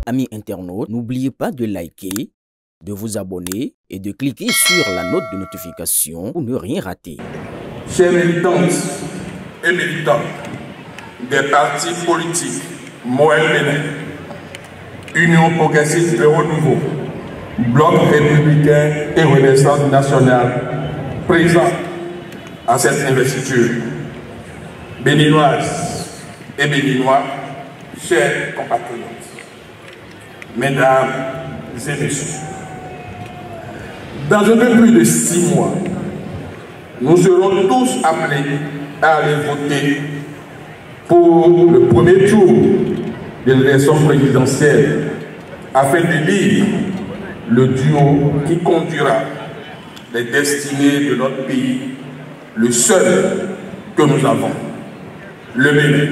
Amis internautes, n'oubliez pas de liker, de vous abonner et de cliquer sur la note de notification pour ne rien rater. Chers militantes et militants des partis politiques Moël Bénin, Union progressiste et renouveau, Bloc républicain et Renaissance nationale, présents à cette investiture, béninoises et béninois, chers compatriotes, mesdames et messieurs, dans un peu plus de 6 mois, nous serons tous appelés à aller voter pour le premier tour de l'élection présidentielle afin d'élire le duo qui conduira les destinées de notre pays, le seul que nous avons, le Bénin,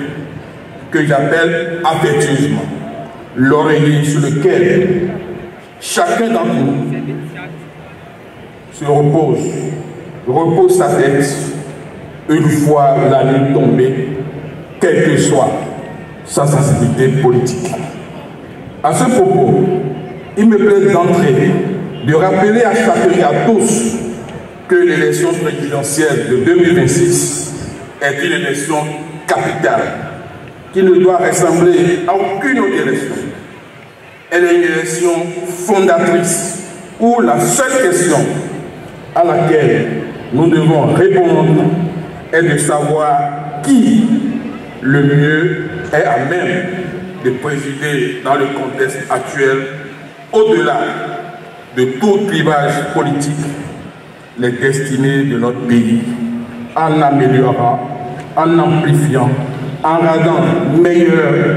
que j'appelle affectueusement l'oreiller sur lequel chacun d'entre nous se repose sa tête une fois la nuit tombée, quelle que soit sa sensibilité politique. À ce propos, il me plaît d'entrer, de rappeler à chacun et à tous que l'élection présidentielle de 2026 est une élection capitale qui ne doit ressembler à aucune autre élection. Elle est une élection fondatrice où la seule question à laquelle nous devons répondre est de savoir qui le mieux est à même de présider dans le contexte actuel, au-delà de tout clivage politique, les destinées de notre pays, en améliorant, en amplifiant, en rendant meilleure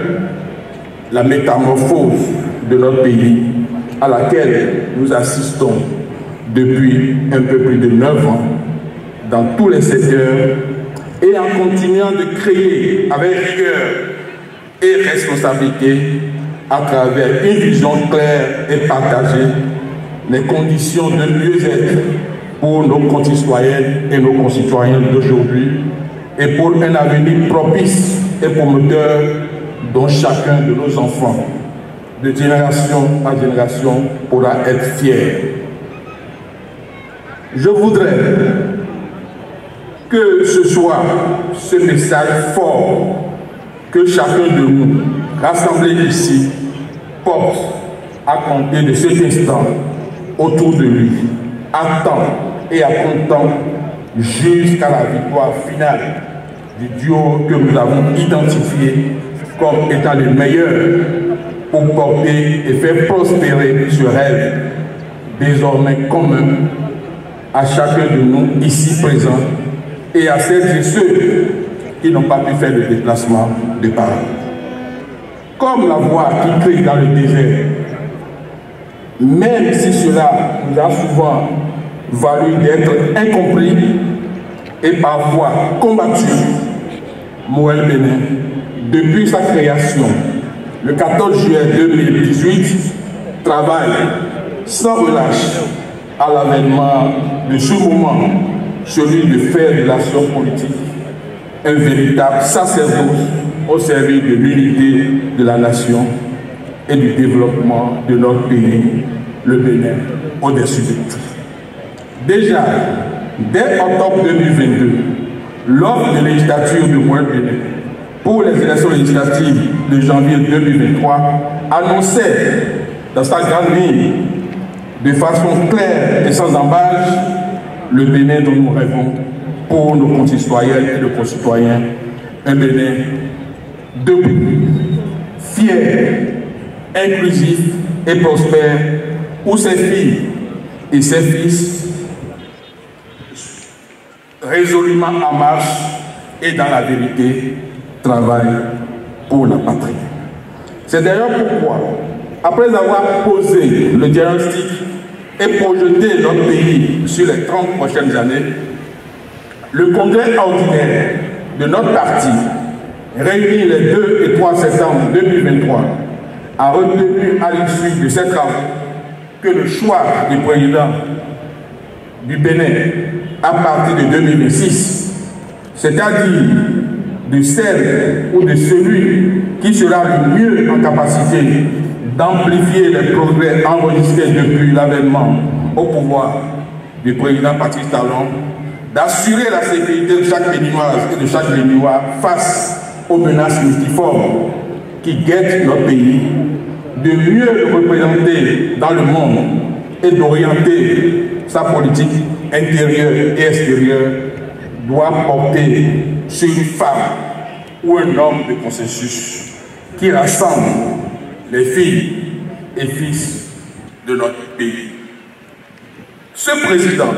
la métamorphose de notre pays à laquelle nous assistons depuis un peu plus de 9 ans dans tous les secteurs et en continuant de créer avec rigueur et responsabilité à travers une vision claire et partagée les conditions de mieux-être pour nos concitoyennes et nos concitoyens d'aujourd'hui et pour un avenir propice et promoteur dont chacun de nos enfants, de génération en génération, pourra être fier. Je voudrais que ce soit ce message fort que chacun de nous, rassemblés ici, porte à compter de cet instant autour de lui, à temps et à comptant jusqu'à la victoire finale du duo que nous avons identifié comme étant le meilleur pour porter et faire prospérer ce rêve désormais commun à chacun de nous ici présents et à celles et ceux qui n'ont pas pu faire le déplacement de Paris. Comme la voix qui crie dans le désert, même si cela nous a souvent valu d'être incompris et parfois combattu, Moël Bénin, depuis sa création, le 14 juillet 2018, travaille sans relâche à l'avènement de ce moment, celui de faire de l'action politique un véritable sacerdoce au service de l'unité de la nation et du développement de notre pays, le Bénin, au-dessus de tout. Déjà, dès octobre 2022, lors de la législature de Moël Bénin, pour les élections législatives de janvier 2023, annonçait dans sa grande ligne, de façon claire et sans embâche, le Bénin dont nous rêvons pour nos concitoyennes et nos concitoyens, un Bénin debout, fier, inclusif et prospère, où ses filles et ses fils résolument en marche et dans la vérité travaillent pour la patrie. C'est d'ailleurs pourquoi, après avoir posé le diagnostic et projeté notre pays sur les 30 prochaines années, le congrès ordinaire de notre parti, réuni les 2 et 3 septembre 2023, a retenu à l'issue de ces travaux que le choix du président du Bénin à partir de 2026, c'est-à-dire de celle ou de celui qui sera le mieux en capacité d'amplifier les progrès enregistrés depuis l'avènement au pouvoir du président Patrice Talon, d'assurer la sécurité de chaque Béninoise et de chaque Béninois face aux menaces multiformes qui guettent notre pays, de mieux le représenter dans le monde et d'orienter sa politique intérieure et extérieure, doit porter sur une femme ou un homme de consensus qui rassemble les filles et fils de notre pays. Ce président,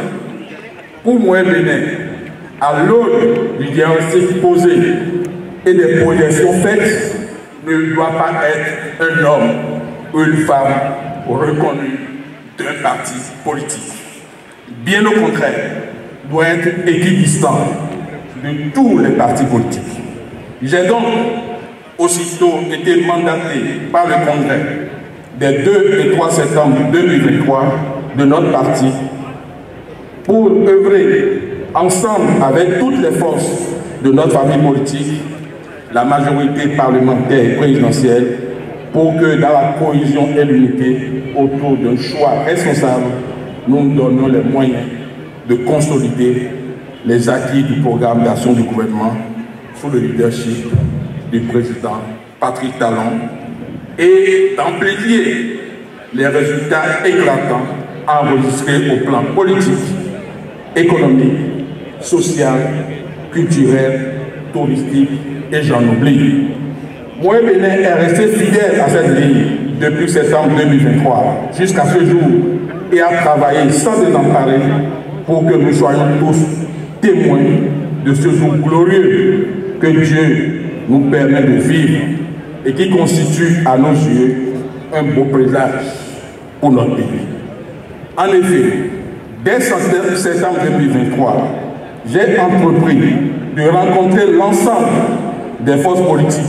pour moi, à l'aune du diagnostic posé et des projections faites, ne doit pas être un homme ou une femme reconnu d'un parti politique. Bien au contraire, doit être équidistant de tous les partis politiques. J'ai donc aussitôt été mandaté par le Congrès des 2 et 3 septembre 2023 de notre parti pour œuvrer ensemble avec toutes les forces de notre famille politique, la majorité parlementaire et présidentielle, pour que dans la cohésion et l'unité autour d'un choix responsable, nous nous donnons les moyens de consolider les acquis du programme d'action du gouvernement sous le leadership du président Patrice Talon et d'amplifier les résultats éclatants enregistrés au plan politique, économique, social, culturel, touristique et j'en oublie. Moi, Bénin est resté fidèle à cette ligne depuis septembre 2023 jusqu'à ce jour et a travaillé sans désemparer pour que nous soyons tous témoins de ce jour glorieux que Dieu nous permet de vivre et qui constitue à nos yeux un beau présage pour notre pays. En effet, dès septembre 2023, j'ai entrepris de rencontrer l'ensemble des forces politiques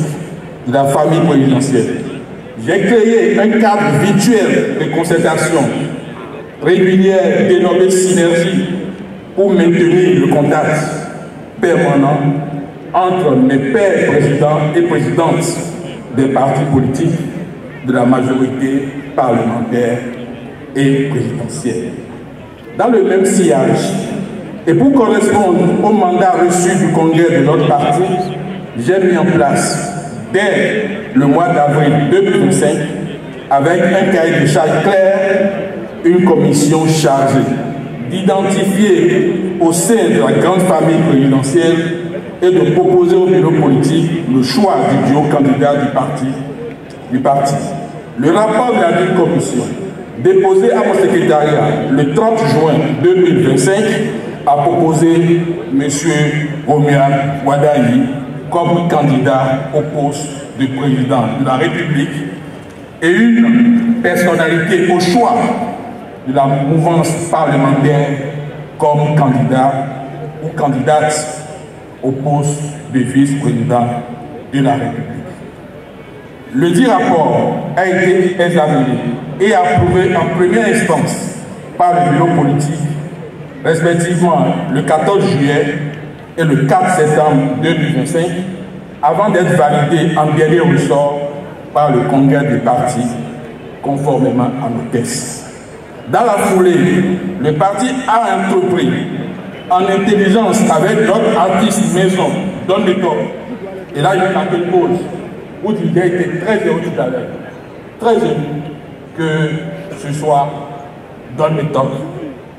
de la famille présidentielle. J'ai créé un cadre virtuel de concertation régulière dénommé Synergie pour maintenir le contact permanent entre mes pairs présidents et présidentes des partis politiques de la majorité parlementaire et présidentielle. Dans le même sillage, et pour correspondre au mandat reçu du congrès de notre parti, j'ai mis en place, dès le mois d'avril 2025, avec un cahier de charge clair, une commission chargée d'identifier au sein de la grande famille présidentielle et de proposer au bureau politique le choix du duo candidat du parti. Le rapport de la commission, déposé à mon secrétariat le 30 juin 2025, a proposé M. Romuald Wadayi comme candidat au poste de président de la République et une personnalité au choix de la mouvance parlementaire comme candidat ou candidate au poste de vice-président de la République. Le dit rapport a été examiné et approuvé en première instance par le bureau politique, respectivement le 14 juillet et le 4 septembre 2025, avant d'être validé en dernier ressort par le congrès des partis, conformément à nos textes. Dans la foulée, le parti a entrepris en intelligence avec d'autres artistes maison, Don Méthode. Et là, il y a une pause où il a été très heureux tout à l'heure, très heureux que ce soit Don Méthode,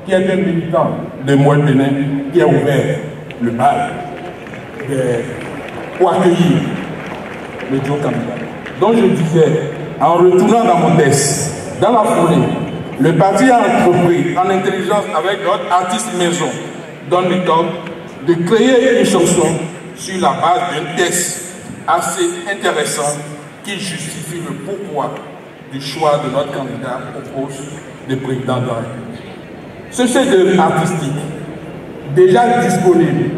qui est un militant de Moët Bénin, qui a ouvert le bal pour accueillir le duo candidat. Donc je disais, en retournant dans mon texte, dans la foulée, le parti a entrepris en intelligence avec notre artiste maison, Don Méthode, de créer une chanson sur la base d'un texte assez intéressant qui justifie le pourquoi du choix de notre candidat au poste de président de la République. Ce chef-d'œuvre artistique, déjà disponible,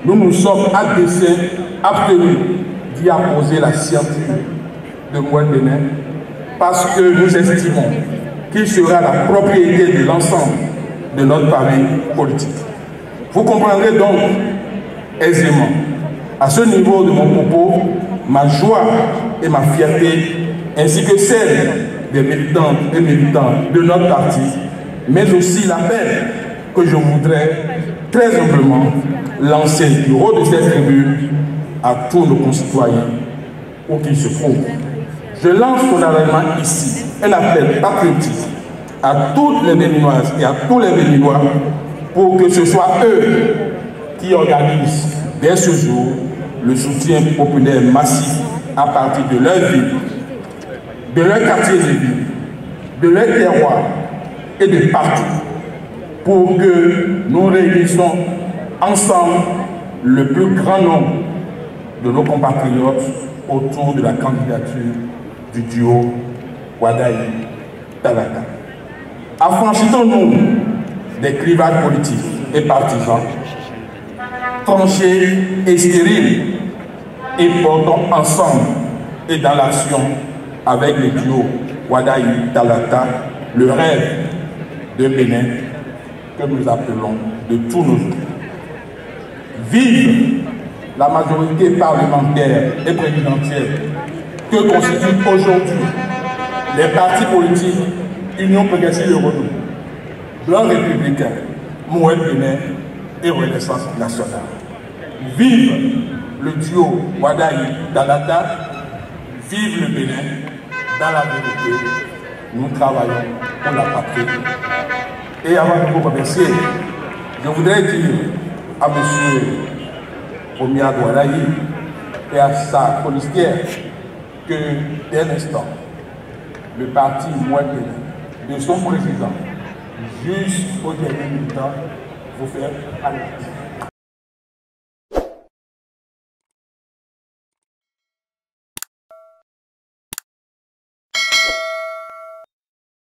nous nous sommes à dessein abstenus d'y apposer la signature de Moët Bénin parce que nous estimons qu'il sera la propriété de l'ensemble de notre famille politique. Vous comprendrez donc aisément, à ce niveau de mon propos, ma joie et ma fierté, ainsi que celle des militantes et militants de notre parti, mais aussi l'appel que je voudrais très humblement lancer du haut de cette tribune à tous nos concitoyens où qu'ils se trouvent. Je lance solennellement ici un appel patriotique à toutes les Béninoises et à tous les Béninois pour que ce soit eux qui organisent dès ce jour le soutien populaire massif à partir de leur ville, de leur quartier de vie, de leur terroir et de partout, pour que nous réunissons ensemble le plus grand nombre de nos compatriotes autour de la candidature du duo Wadayi-Talata. Affranchissons-nous des clivages politiques et partisans, tranchés et stériles, et portons ensemble et dans l'action avec le duo Wadayi-Talata le rêve de Bénin que nous appelons de tous nos jours. Vive la majorité parlementaire et présidentielle que constituent aujourd'hui les partis politiques Union progressive et Renouveau, Blanc républicain, Moued Bénin et Renaissance nationale. Vive le duo Wadayi-Talata, vive le Bénin. Dans la vérité, nous travaillons pour la patrie. Et avant de vous remercier, je voudrais dire à M. Omiad Wadayi et à sa colistière que dès l'instant, le parti Moued Bénin, de son président jusqu'au dernier militant, vous faire alerte.